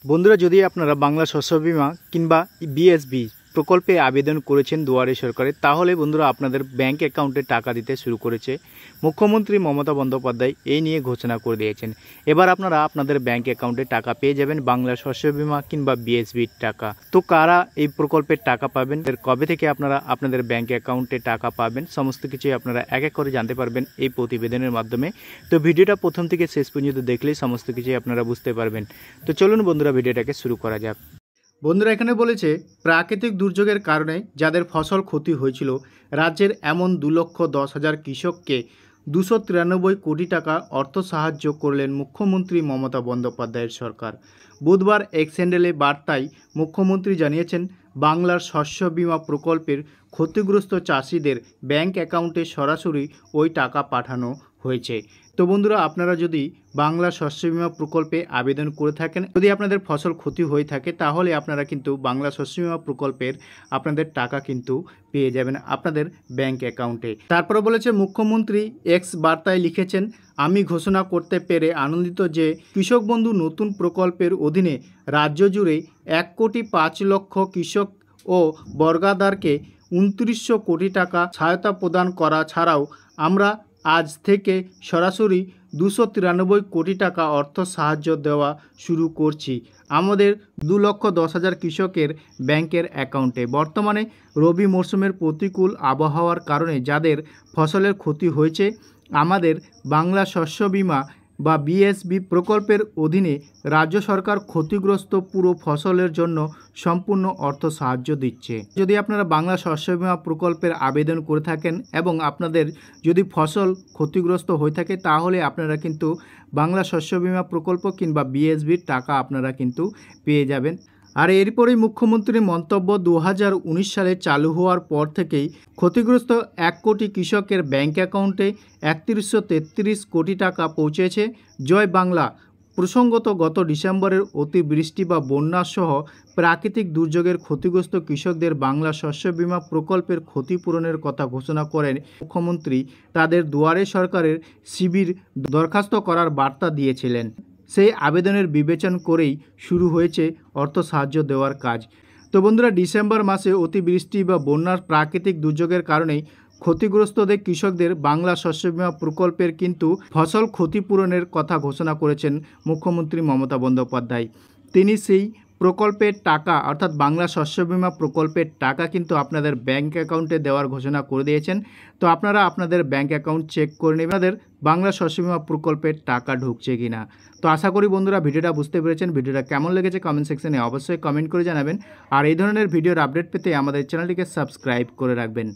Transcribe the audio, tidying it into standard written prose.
বন্ধুরা, যদি আপনারা বাংলা শস্য বীমা কিংবা বিএসবি প্রকল্পে আবেদন করেছেন দুয়ারে সরকারে, তাহলে বন্ধুরা আপনাদের ব্যাংক অ্যাকাউন্টে টাকা দিতে শুরু করেছে মুখ্যমন্ত্রী মমতা বন্দ্যোপাধ্যায়। এই নিয়ে ঘোষণা করে দিয়েছেন। এবার আপনারা আপনাদের ব্যাংক অ্যাকাউন্টে টাকা পেয়ে যাবেন বাংলা শস্য বীমা কিংবা বিএসবির টাকা। তো কারা এই প্রকল্পের টাকা পাবেন, কবে থেকে আপনারা আপনাদের ব্যাংক অ্যাকাউন্টে টাকা পাবেন, সমস্ত কিছুই আপনারা এক এক করে জানতে পারবেন এই প্রতিবেদনের মাধ্যমে। তো ভিডিওটা প্রথম থেকে শেষ পর্যন্ত দেখলেই সমস্ত কিছুই আপনারা বুঝতে পারবেন। তো চলুন বন্ধুরা, ভিডিওটাকে শুরু করা যাক। বন্ধুরা, এখানে বলেছে প্রাকৃতিক দুর্যোগের কারণে যাদের ফসল ক্ষতি হয়েছিল, রাজ্যের এমন 2,10,000 কৃষককে 293 কোটি টাকা অর্থ সাহায্য করলেন মুখ্যমন্ত্রী মমতা বন্দ্যোপাধ্যায়ের সরকার। বুধবার এক্স হ্যান্ডেলে বার্তায় মুখ্যমন্ত্রী জানিয়েছেন, বাংলার শস্য বীমা প্রকল্পের ক্ষতিগ্রস্ত চাষিদের ব্যাংক অ্যাকাউন্টে সরাসরি ওই টাকা পাঠানো হয়েছে। তো বন্ধুরা, আপনারা যদি বাংলা শস্য বীমা প্রকল্পে আবেদন করে থাকেন, যদি আপনাদের ফসল ক্ষতি হয়ে থাকে, তাহলে আপনারা কিন্তু বাংলা শস্য বীমা প্রকল্পের আপনাদের টাকা কিন্তু পেয়ে যাবেন আপনাদের ব্যাংক অ্যাকাউন্টে। তারপরে বলেছে মুখ্যমন্ত্রী এক্স বার্তায় লিখেছেন, আমি ঘোষণা করতে পেরে আনন্দিত যে কৃষক বন্ধু নতুন প্রকল্পের অধীনে রাজ্য জুড়ে 1,05,00,000 কৃষক ও বর্গাদারকে 2900 কোটি টাকা সহায়তা প্রদান করা ছাড়াও আমরা আজ থেকে সরাসরি 293 কোটি টাকা অর্থ সাহায্য দেওয়া শুরু করছি আমাদের 2,10,000 কৃষকের ব্যাংকের অ্যাকাউন্টে। বর্তমানে রবি মরশুমের প্রতিকূল আবহাওয়ার কারণে যাদের ফসলের ক্ষতি হয়েছে, আমাদের বাংলা শস্য বীমা বা বিএসবি প্রকল্পের অধীনে রাজ্য সরকার ক্ষতিগ্রস্ত পুরো ফসলের জন্য সম্পূর্ণ অর্থ সাহায্য দিচ্ছে। যদি আপনারা বাংলা শস্য বীমা প্রকল্পের আবেদন করে থাকেন এবং আপনাদের যদি ফসল ক্ষতিগ্রস্ত হয়ে থাকে, তাহলে আপনারা কিন্তু বাংলা শস্য বীমা প্রকল্প কিংবা বিএসবির টাকা আপনারা কিন্তু পেয়ে যাবেন। আর এরপরেই মুখ্যমন্ত্রীর মন্তব্য, 2019 সালে চালু হওয়ার পর থেকেই ক্ষতিগ্রস্ত 1 কোটি কৃষকের ব্যাংক অ্যাকাউন্টে 3133 কোটি টাকা পৌঁছেছে। জয় বাংলা। প্রসঙ্গত, গত ডিসেম্বরের অতিবৃষ্টি বা বন্যা সহ প্রাকৃতিক দুর্যোগের ক্ষতিগ্রস্ত কৃষকদের বাংলা শস্য বীমা প্রকল্পের ক্ষতিপূরণের কথা ঘোষণা করেন মুখ্যমন্ত্রী। তাদের দুয়ারে সরকারের শিবির দরখাস্ত করার বার্তা দিয়েছিলেন। সেই আবেদনের বিবেচনা করেই শুরু হয়েছে অর্থ সাহায্য দেওয়ার কাজ। তো বন্ধুরা, ডিসেম্বর মাসে অতিবৃষ্টি বা বন্যার প্রাকৃতিক দুর্যোগের কারণেই ক্ষতিগ্রস্তদের কৃষকদের বাংলা শস্য বীমা প্রকল্পের কিন্তু ফসল ক্ষতিপূরণের কথা ঘোষণা করেছেন মুখ্যমন্ত্রী মমতা বন্দ্যোপাধ্যায়। তিনি সেই প্রকল্পের টাকা অর্থাৎ বাংলা শস্য বীমা প্রকল্পের টাকা কিন্তু আপনাদের ব্যাংক অ্যাকাউন্টে দেওয়ার ঘোষণা করে দিয়েছেন। তো আপনারা আপনাদের ব্যাংক অ্যাকাউন্ট চেক করে নেবেন আপনাদের বাংলা শস্য বীমা প্রকল্পের টাকা ঢুকছে কিনা। তো আশা করি বন্ধুরা ভিডিওটা বুঝতে পেরেছেন। ভিডিওটা কেমন লেগেছে কমেন্ট সেকশনে অবশ্যই কমেন্ট করে জানাবেন। আর এই ধরনের ভিডিওর আপডেট পেতে আমাদের চ্যানেলটিকে সাবস্ক্রাইব করে রাখবেন।